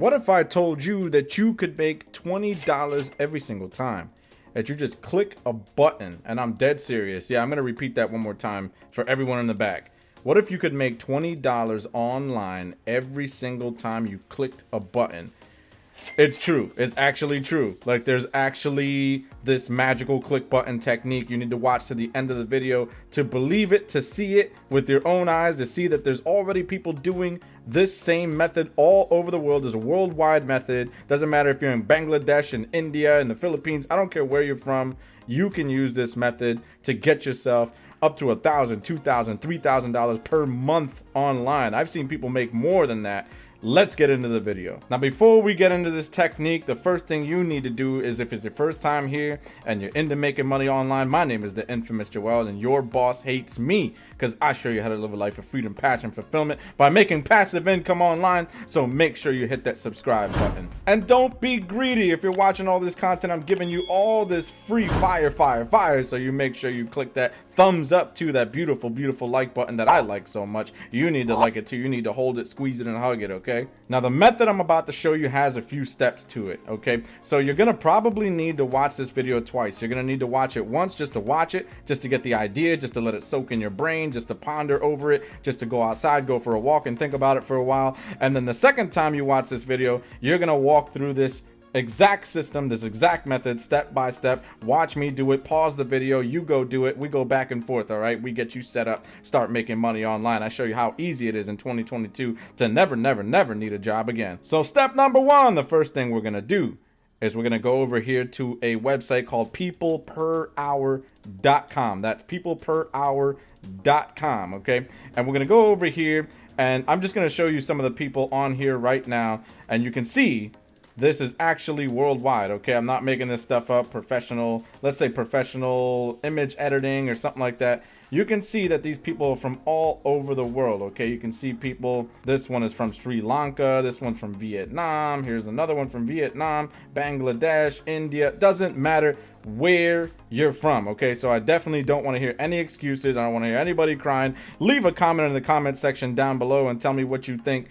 What if I told you that you could make $20 every single time? That you just click a button, and I'm dead serious. Yeah, I'm gonna repeat that one more time for everyone in the back. What if you could make $20 online every single time you clicked a button? It's true. It's actually true. Like, there's actually this magical click button technique. You need to watch to the end of the video to believe it, to see it with your own eyes, to see that there's already people doing this same method all over the world. There's a worldwide method. Doesn't matter if you're in Bangladesh, in India, in the Philippines. I don't care where you're from. You can use this method to get yourself up to $1,000, $2,000, $3,000 per month online. I've seen people make more than that. Let's get into the video. Now, before we get into this technique, the first thing you need to do is, if it's your first time here and you're into making money online, my name is the infamous Joel, and your boss hates me because I show you how to live a life of freedom, passion, fulfillment by making passive income online. So make sure you hit that subscribe button. And don't be greedy. If you're watching all this content, I'm giving you all this free fire. So you make sure you click that thumbs up to that beautiful like button that I like so much. You need to like it too. You need to hold it, squeeze it, and hug it, okay? Now, the method I'm about to show you has a few steps to it, okay? So you're gonna probably need to watch this video twice. You're gonna need to watch it once just to watch it, just to get the idea, just to let it soak in your brain, just to ponder over it, just to go outside, go for a walk, and think about it for a while. And then the second time you watch this video, you're gonna walk through this exact system, this exact method, step by step. Watch me do it, pause the video, you go do it, we go back and forth. All right, we get you set up, start making money online. I show you how easy it is in 2022 to never need a job again. So step number one, the first thing we're gonna do is we're gonna go over here to a website called peopleperhour.com. That's peopleperhour.com, okay? And we're gonna go over here, and I'm just gonna show you some of the people on here right now, and you can see this is actually worldwide, okay? I'm not making this stuff up. Professional, let's say professional image editing or something like that. You can see that these people are from all over the world, okay? You can see people, this one is from Sri Lanka, this one's from Vietnam, here's another one from Vietnam, Bangladesh, India. Doesn't matter where you're from, okay? So I definitely don't want to hear any excuses. I don't want to hear anybody crying. Leave a comment in the comment section down below and tell me what you think.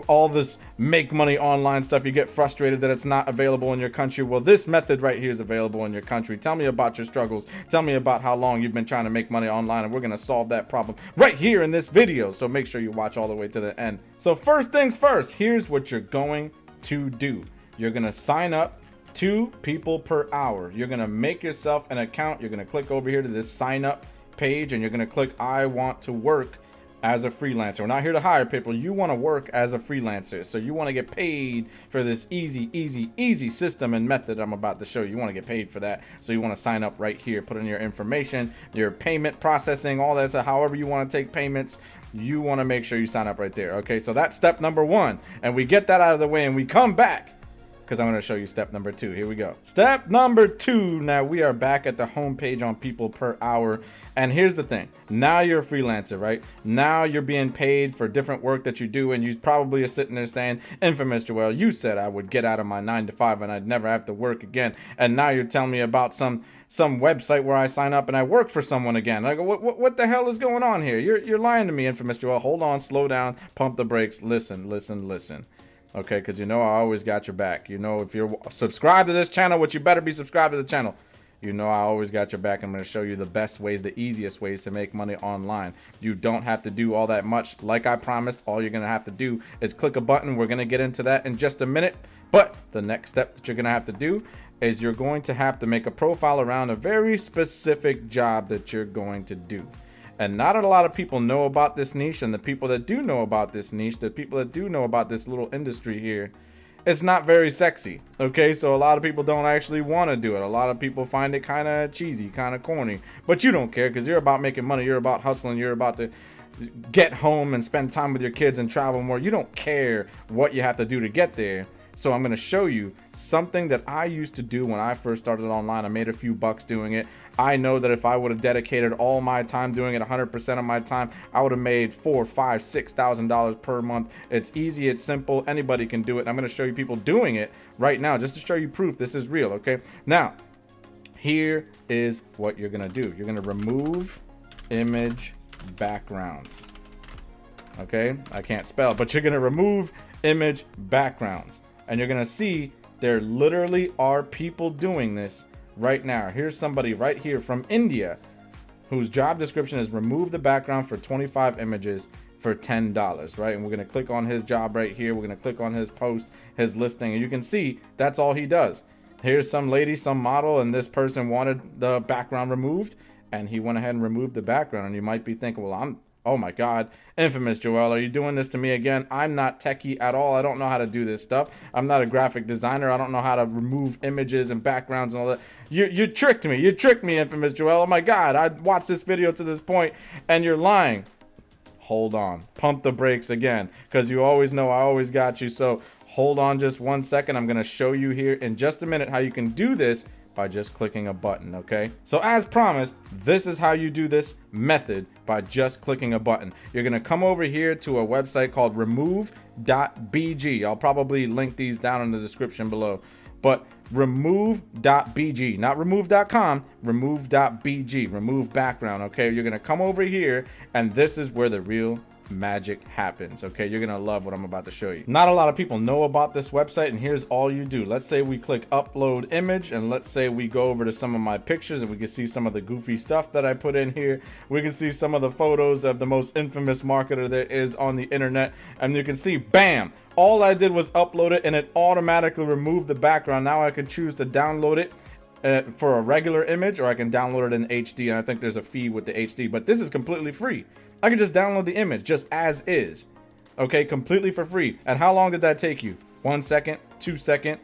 All this make money online stuff, you get frustrated that it's not available in your country. Well, this method right here is available in your country. Tell me about your struggles. Tell me about how long you've been trying to make money online, and we're going to solve that problem right here in this video. So make sure you watch all the way to the end. So first things first, here's what you're going to do. You're going to sign up to People Per Hour. You're going to make yourself an account. You're going to click over here to this sign up page, and you're going to click I want to work as a freelancer. We're not here to hire people. You want to work as a freelancer. So you want to get paid for this easy system and method I'm about to show you. You want to get paid for that. So you want to sign up right here, put in your information, your payment processing, all that. So however you want to take payments, you want to make sure you sign up right there. Okay, so that's step number one. And we get that out of the way and we come back, because I'm going to show you step number two. Here we go. Step number two. Now we are back at the home page on People Per Hour. And here's the thing. Now you're a freelancer, right? Now you're being paid for different work that you do. And you probably are sitting there saying, infamous Joel, you said I would get out of my 9 to 5 and I'd never have to work again. And now you're telling me about some website where I sign up and I work for someone again. Like, what the hell is going on here? You're lying to me, infamous Joel. Hold on, slow down, pump the brakes. Listen. Okay, because you know I always got your back. You know, if you're subscribed to this channel, which you better be subscribed to the channel, you know I always got your back. I'm going to show you the best ways, the easiest ways to make money online. You don't have to do all that much. Like I promised, all you're going to have to do is click a button. We're going to get into that in just a minute. But the next step that you're going to have to do is you're going to have to make a profile around a very specific job that you're going to do. And not a lot of people know about this niche, and the people that do know about this niche, the people that do know about this little industry here, it's not very sexy. Okay, so a lot of people don't actually want to do it. A lot of people find it kind of cheesy, kind of corny, but you don't care because you're about making money. You're about hustling. You're about to get home and spend time with your kids and travel more. You don't care what you have to do to get there. So I'm going to show you something that I used to do when I first started online. I made a few bucks doing it. I know that if I would have dedicated all my time doing it, 100% of my time, I would have made $4,000, $5,000, $6,000 per month. It's easy. It's simple. Anybody can do it. And I'm going to show you people doing it right now just to show you proof this is real. Okay. Now, here is what you're going to do. You're going to remove image backgrounds. Okay, I can't spell, but you're gonna remove image backgrounds. And you're gonna see there literally are people doing this right now. Here's somebody right here from India whose job description is remove the background for 25 images for $10, right? And we're gonna click on his job right here. We're gonna click on his post, his listing, and you can see that's all he does. Here's some lady, some model, and this person wanted the background removed, and he went ahead and removed the background. And you might be thinking, well, oh my God, Infamous Joel, are you doing this to me again? I'm not techie at all. I don't know how to do this stuff. I'm not a graphic designer. I don't know how to remove images and backgrounds and all that. You tricked me. You tricked me, Infamous Joel. Oh my God, I watched this video to this point, and you're lying. Hold on, pump the brakes again, because you always know I always got you. So hold on just 1 second. I'm gonna show you here in just a minute how you can do this by just clicking a button, okay? So as promised, this is how you do this method, by just clicking a button. You're gonna come over here to a website called remove.bg. I'll probably link these down in the description below. But remove.bg, not remove.com, remove.bg, remove background, okay? You're gonna come over here, and this is where the real magic happens, okay? You're gonna love what I'm about to show you. Not a lot of people know about this website, and here's all you do. Let's say we click upload image, and let's say we go over to some of my pictures, and we can see some of the goofy stuff that I put in here. We can see some of the photos of the most infamous marketer there is on the internet, and you can see, bam, all I did was upload it, and it automatically removed the background. Now I can choose to download it for a regular image, or I can download it in HD, and I think there's a fee with the HD, but this is completely free. I can just download the image just as is, okay, completely for free. And how long did that take you? 1 second, 2 seconds,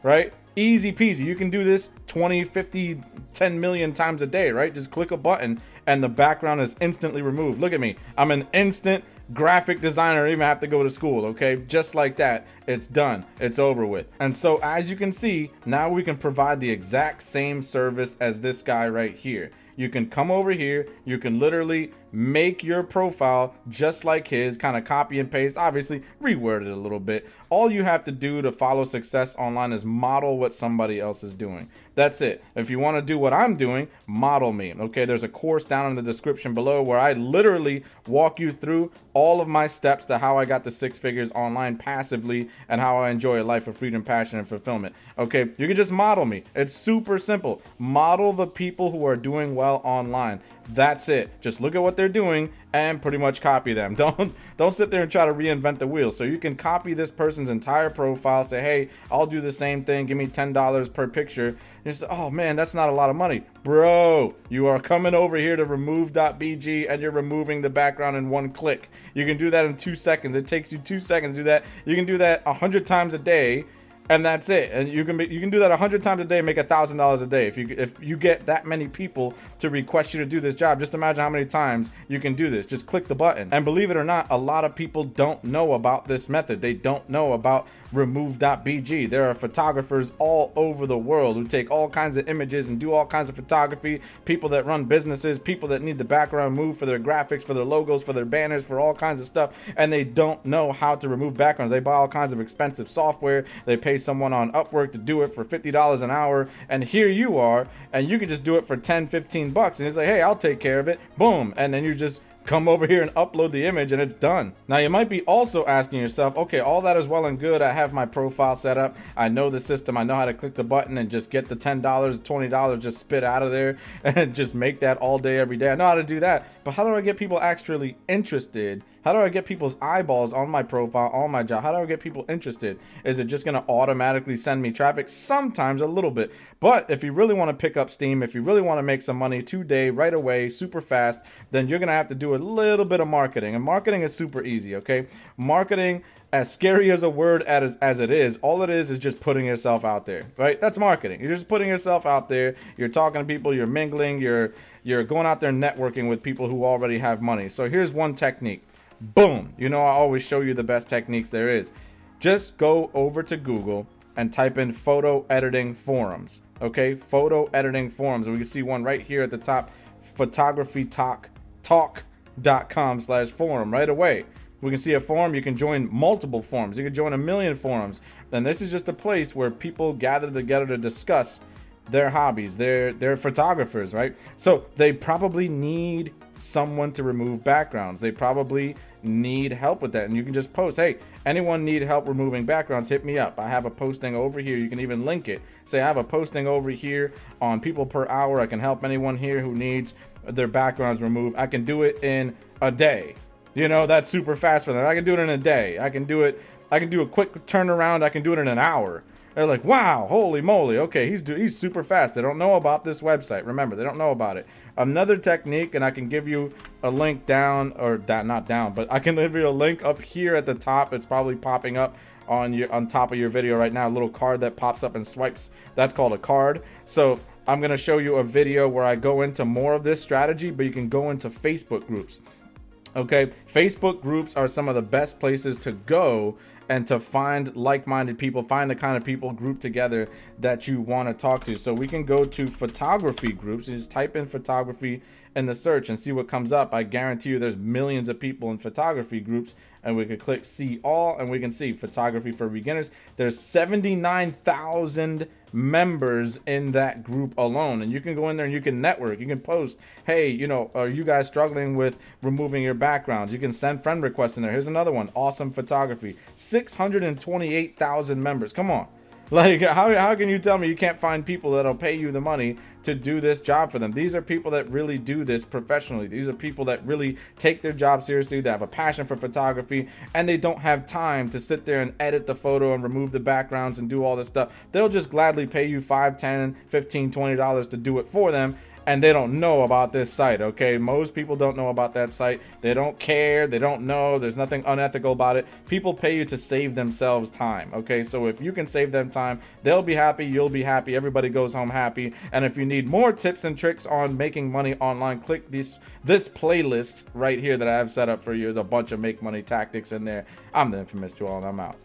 right? Easy peasy. You can do this 20, 50, 10 million times a day, right? Just click a button and the background is instantly removed. Look at me. I'm an instant graphic designer. I don't even have to go to school, okay? Just like that, it's done. It's over with. And so as you can see, now we can provide the exact same service as this guy right here. You can come over here, you can literally make your profile just like his, kind of copy and paste, obviously reword it a little bit. All you have to do to follow success online is model what somebody else is doing. That's it. If you want to do what I'm doing, model me, okay? There's a course down in the description below where I literally walk you through all of my steps to how I got to 6 figures online passively and how I enjoy a life of freedom, passion, and fulfillment. Okay, you can just model me. It's super simple. Model the people who are doing well online. That's it. Just look at what they're doing and pretty much copy them. Don't sit there and try to reinvent the wheel. So you can copy this person's entire profile, say, hey, I'll do the same thing, give me $10 per picture. And you say, oh man, that's not a lot of money. Bro, you are coming over here to remove.bg and you're removing the background in 1 click. You can do that in 2 seconds. It takes you 2 seconds to do that. You can do that 100 times a day. And that's it. And you can do that 100 times a day and make $1,000 a day. If you get that many people to request you to do this job, just imagine how many times you can do this. Just click the button. And believe it or not, a lot of people don't know about this method. They don't know about remove.bg. There are photographers all over the world who take all kinds of images and do all kinds of photography. People that run businesses, people that need the background moved for their graphics, for their logos, for their banners, for all kinds of stuff. And they don't know how to remove backgrounds. They buy all kinds of expensive software. They pay someone on Upwork to do it for $50 an hour, and here you are, and you can just do it for 10, 15 bucks, and it's like, hey, I'll take care of it, boom, and then you just come over here and upload the image and it's done. Now you might be also asking yourself, okay, all that is well and good. I have my profile set up. I know the system. I know how to click the button and just get the $10, $20 just spit out of there and just make that all day, every day. I know how to do that, but how do I get people actually interested? How do I get people's eyeballs on my profile, on my job? How do I get people interested? Is it just going to automatically send me traffic? Sometimes a little bit. But if you really want to pick up steam, if you really want to make some money today, right away, super fast, then you're going to have to do a little bit of marketing. And marketing is super easy, okay? Marketing, as scary as a word as it is, all it is just putting yourself out there, right? That's marketing. You're just putting yourself out there. You're talking to people, you're mingling, you're going out there networking with people who already have money. So here's one technique. Boom. You know, I always show you the best techniques there is. Just go over to Google and type in photo editing forums. Okay, photo editing forums. And we can see one right here at the top, photographytalk.com/forum right away. We can see a forum. You can join multiple forums. You can join 1 million forums. And this is just a place where people gather together to discuss their hobbies. They're photographers, right? So they probably need someone to remove backgrounds. They probably need help with that. And you can just post, hey, anyone need help removing backgrounds, hit me up. I have a posting over here. You can even link it. Say I have a posting over here on people per hour. I can help anyone here who needs their backgrounds removed. I can do it in a day. You know, that's super fast for them. I can do it in a day. I can do a quick turnaround. I can do it in an hour. They're like, wow, holy moly. Okay, he's super fast. They don't know about this website. Remember, they don't know about it. Another technique, and I can give you a link down, or that not down, but I can give you a link up here at the top. It's probably popping up on top of your video right now. A little card that pops up and swipes. That's called a card. So I'm gonna show you a video where I go into more of this strategy, but you can go into Facebook groups. Okay, Facebook groups are some of the best places to go and to find like-minded people, find the kind of people grouped together that you want to talk to. So we can go to photography groups and just type in photography in the search and see what comes up. I guarantee you there's millions of people in photography groups, and we could click see all and we can see photography for beginners. There's 79,000 members in that group alone, and you can go in there and you can network. You can post, hey, you know, are you guys struggling with removing your backgrounds? You can send friend requests in there. Here's another one, awesome photography, 628,000 members. Come on, like how can you tell me you can't find people that'll pay you the money to do this job for them? These are people that really do this professionally. These are people that really take their job seriously. They have a passion for photography, and they don't have time to sit there and edit the photo and remove the backgrounds and do all this stuff. They'll just gladly pay you $5, $10, $15, $20 to do it for them. And they don't know about this site, okay? Most people don't know about that site. They don't care. They don't know. There's nothing unethical about it. People pay you to save themselves time, okay? So if you can save them time, they'll be happy. You'll be happy. Everybody goes home happy. And if you need more tips and tricks on making money online, click this playlist right here that I have set up for you. There's a bunch of make money tactics in there. I'm the infamous Joel, and I'm out.